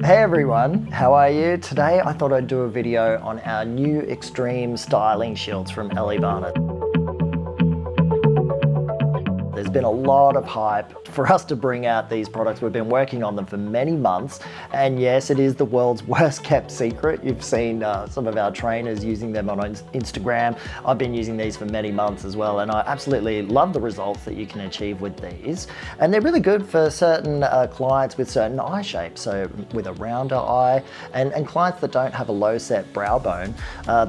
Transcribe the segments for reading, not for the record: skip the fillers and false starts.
Hey everyone, how are you? Today I thought I'd do a video on our new extreme styling shields from Elleebana. There's been a lot of hype for us to bring out these products. We've been working on them for many months, and yes, it is the world's worst kept secret. You've seen some of our trainers using them on Instagram. I've been using these for many months as well, and I absolutely love the results that you can achieve with these. And they're really good for certain clients with certain eye shapes, so with a rounder eye, and clients that don't have a low set brow bone.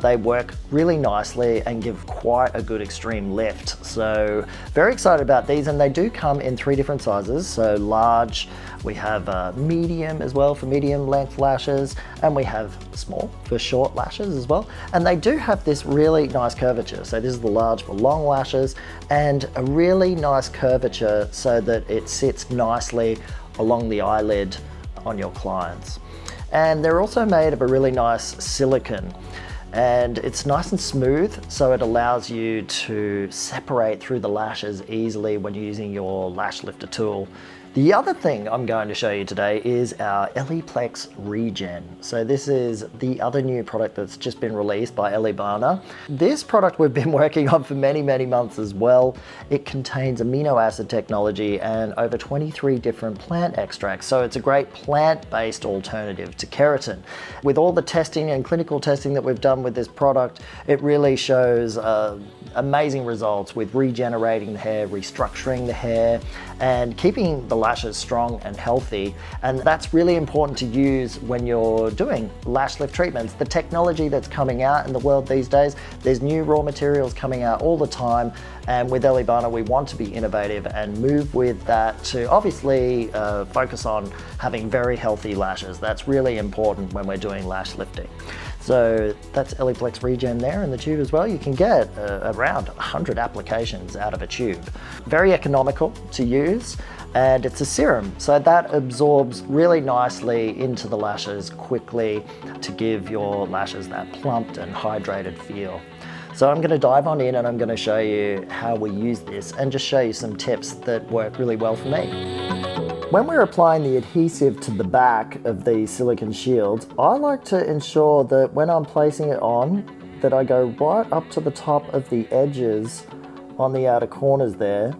They work really nicely and give quite a good extreme lift. So very excited about these, and they do come in 3 different sizes. So large, we have medium as well for medium length lashes, and we have small for short lashes as well. And they do have this really nice curvature. So this is the large for long lashes, and a really nice curvature so that it sits nicely along the eyelid on your clients. And they're also made of a really nice silicone, and it's nice and smooth, so it allows you to separate through the lashes easily when you're using your lash lifter tool. The other thing I'm going to show you today is our Elleeplex Regen. So this is the other new product that's just been released by Elleebana. This product we've been working on for many months as well. It contains amino acid technology and over 23 different plant extracts. So it's a great plant-based alternative to keratin. With all the testing and clinical testing that we've done with this product, it really shows amazing results with regenerating the hair, restructuring the hair, and keeping the lashes strong and healthy. And that's really important to use when you're doing lash lift treatments. The technology that's coming out in the world these days, there's new raw materials coming out all the time, and with Elleebana we want to be innovative and move with that to obviously focus on having very healthy lashes. That's really important when we're doing lash lifting. So that's Elleeplex Regen there in the tube as well. You can get around 100 applications out of a tube. Very economical to use, and it's a serum, so that absorbs really nicely into the lashes quickly to give your lashes that plumped and hydrated feel. So I'm going to dive on in and I'm going to show you how we use this and just show you some tips that work really well for me. When we're applying the adhesive to the back of these silicone shields, I like to ensure that when I'm placing it on, that I go right up to the top of the edges on the outer corners there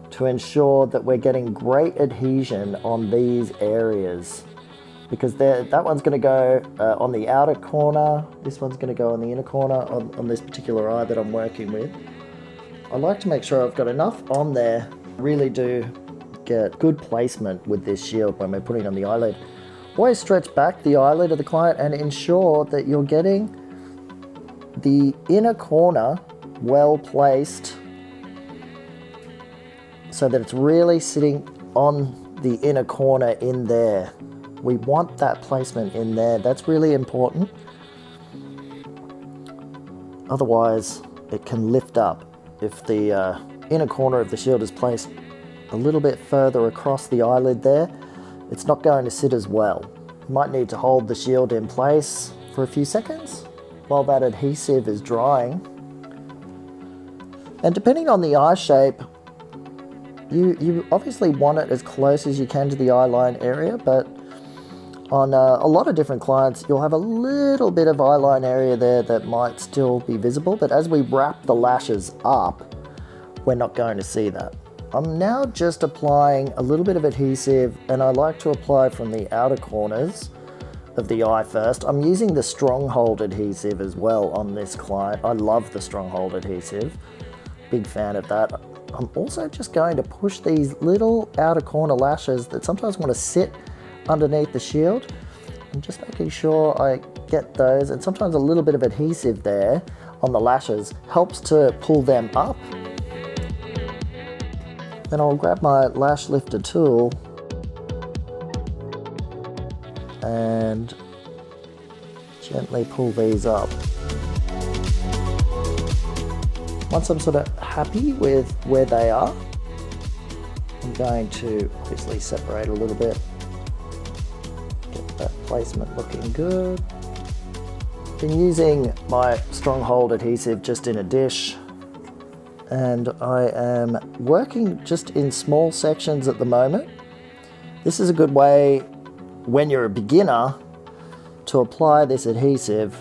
to ensure that we're getting great adhesion on these areas. Because that one's going to go on the outer corner, this one's going to go on the inner corner on this particular eye that I'm working with. I like to make sure I've got enough on there, really do get good placement with this shield when we're putting it on the eyelid. Always stretch back the eyelid of the client and ensure that you're getting the inner corner well placed so that it's really sitting on the inner corner in there. We want that placement in there. That's really important. Otherwise, it can lift up. If the inner corner of the shield is placed a little bit further across the eyelid there, it's not going to sit as well. You might need to hold the shield in place for a few seconds while that adhesive is drying. And depending on the eye shape, you obviously want it as close as you can to the eyeline area, but on a lot of different clients, you'll have a little bit of eyeline area there that might still be visible, but as we wrap the lashes up, we're not going to see that. I'm now just applying a little bit of adhesive, and I like to apply from the outer corners of the eye first. I'm using the Stronghold adhesive as well on this client. I love the Stronghold adhesive, big fan of that. I'm also just going to push these little outer corner lashes that sometimes want to sit underneath the shield. I'm just making sure I get those, and sometimes a little bit of adhesive there on the lashes helps to pull them up. Then I'll grab my lash lifter tool and gently pull these up. Once I'm sort of happy with where they are, I'm going to obviously separate a little bit, get that placement looking good. Been using my Stronghold adhesive just in a dish, and I am working just in small sections at the moment. This is a good way when you're a beginner, to apply this adhesive,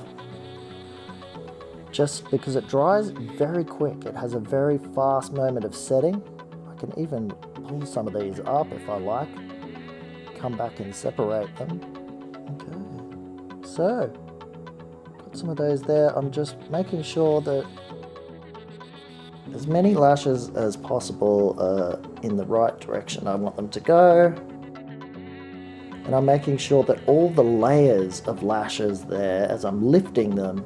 just because it dries very quick. It has a very fast moment of setting. I can even pull some of these up if I like. Come back and separate them. Okay, so got some of those there. I'm just making sure that as many lashes as possible are in the right direction I want them to go. And I'm making sure that all the layers of lashes there, as I'm lifting them,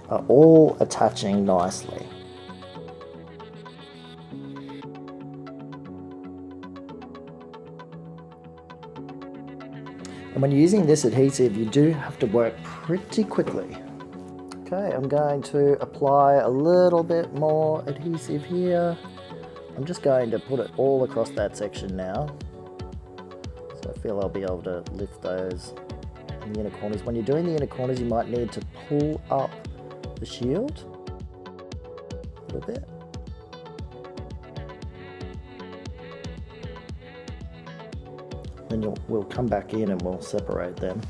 are all attaching nicely. And when you're using this adhesive, you do have to work pretty quickly. Okay, I'm going to apply a little bit more adhesive here. I'm just going to put it all across that section now. So I feel I'll be able to lift those in the inner corners. When you're doing the inner corners, you might need to pull up the shield a little bit. Then we'll come back in and we'll separate them.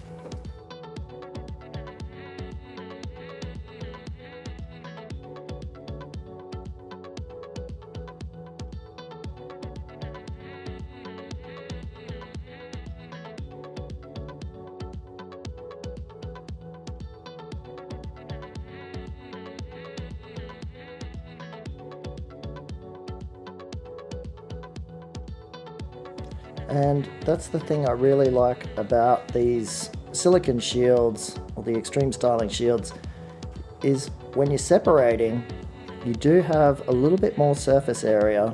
And that's the thing I really like about these silicone shields, or the extreme styling shields, is when you're separating, you do have a little bit more surface area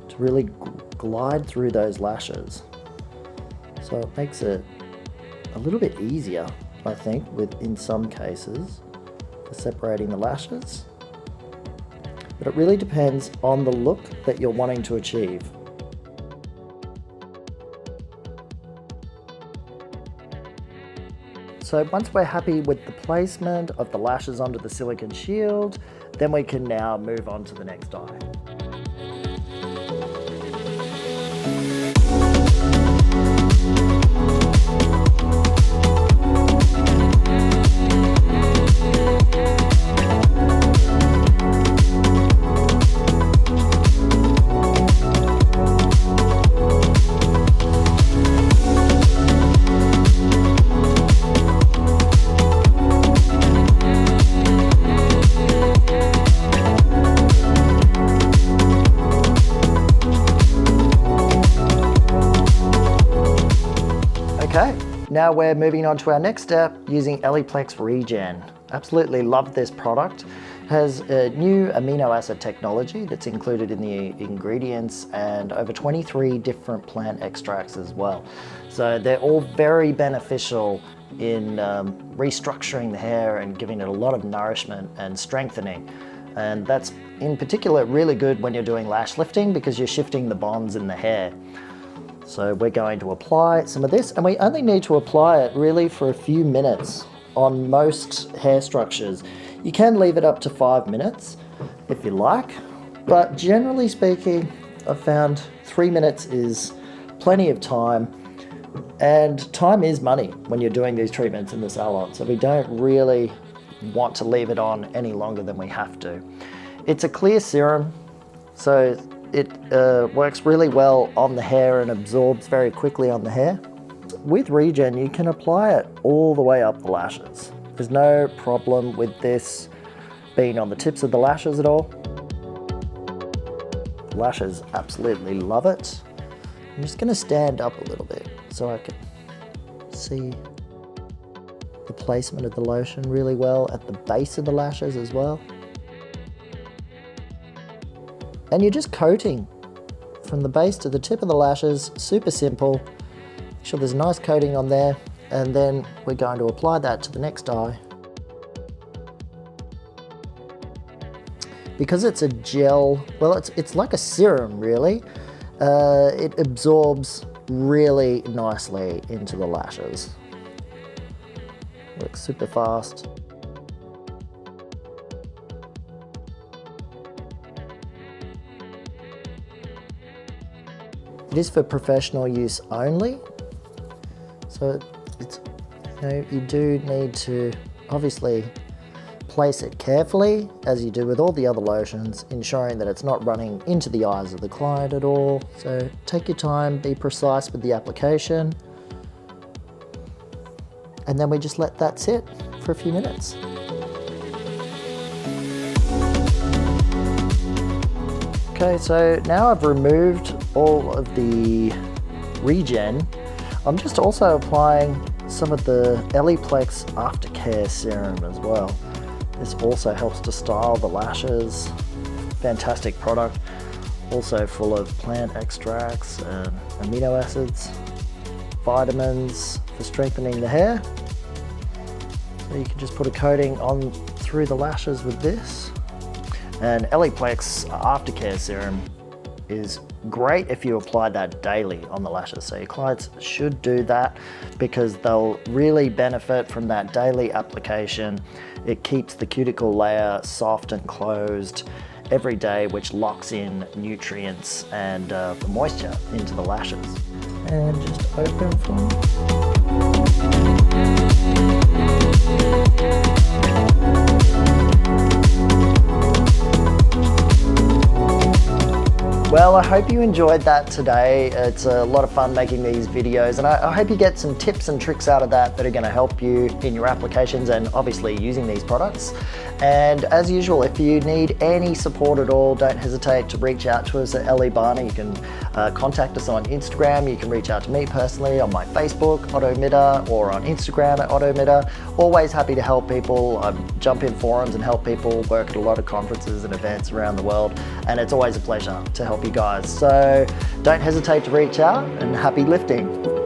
to really glide through those lashes. So it makes it a little bit easier, I think, in some cases, for separating the lashes. But it really depends on the look that you're wanting to achieve. So once we're happy with the placement of the lashes onto the silicone shield, then we can now move on to the next eye. Okay, now we're moving on to our next step using Elleeplex Regen. Absolutely love this product. It has a new amino acid technology that's included in the ingredients and over 23 different plant extracts as well. So they're all very beneficial in restructuring the hair and giving it a lot of nourishment and strengthening. And that's in particular really good when you're doing lash lifting because you're shifting the bonds in the hair. So we're going to apply some of this, and we only need to apply it really for a few minutes on most hair structures. You can leave it up to 5 minutes if you like, but generally speaking, I've found 3 minutes is plenty of time, and time is money when you're doing these treatments in the salon, so we don't really want to leave it on any longer than we have to. It's a clear serum, so it works really well on the hair and absorbs very quickly on the hair. With Regen, you can apply it all the way up the lashes. There's no problem with this being on the tips of the lashes at all. Lashes absolutely love it. I'm just going to stand up a little bit so I can see the placement of the lotion really well at the base of the lashes as well. And you're just coating from the base to the tip of the lashes, super simple. Make sure there's a nice coating on there, and then we're going to apply that to the next eye. Because it's a gel, well, it's like a serum really. It absorbs really nicely into the lashes. Works super fast. It is for professional use only, So it's, you do need to obviously place it carefully, as you do with all the other lotions, ensuring that it's not running into the eyes of the client at all. So take your time, be precise with the application, and then we just let that sit for a few minutes. Okay, so now I've removed all of the regen. I'm just also applying some of the Elleeplex Aftercare Serum as well. This also helps to style the lashes. Fantastic product. Also full of plant extracts and amino acids, vitamins for strengthening the hair. So you can just put a coating on through the lashes with this. And Elleeplex Aftercare Serum is great if you apply that daily on the lashes. So your clients should do that because they'll really benefit from that daily application. It keeps the cuticle layer soft and closed every day, which locks in nutrients and the moisture into the lashes. And just open from Well, I hope you enjoyed that today. It's a lot of fun making these videos, and I hope you get some tips and tricks out of that are going to help you in your applications and obviously using these products. And as usual, if you need any support at all, don't hesitate to reach out to us at Elleebana. You can contact us on Instagram. You can reach out to me personally on my Facebook, Ottomitter, or on Instagram at Ottomitter. Always happy to help people. Jump in forums and help people, work at a lot of conferences and events around the world, and it's always a pleasure to help you guys. So don't hesitate to reach out, and happy lifting.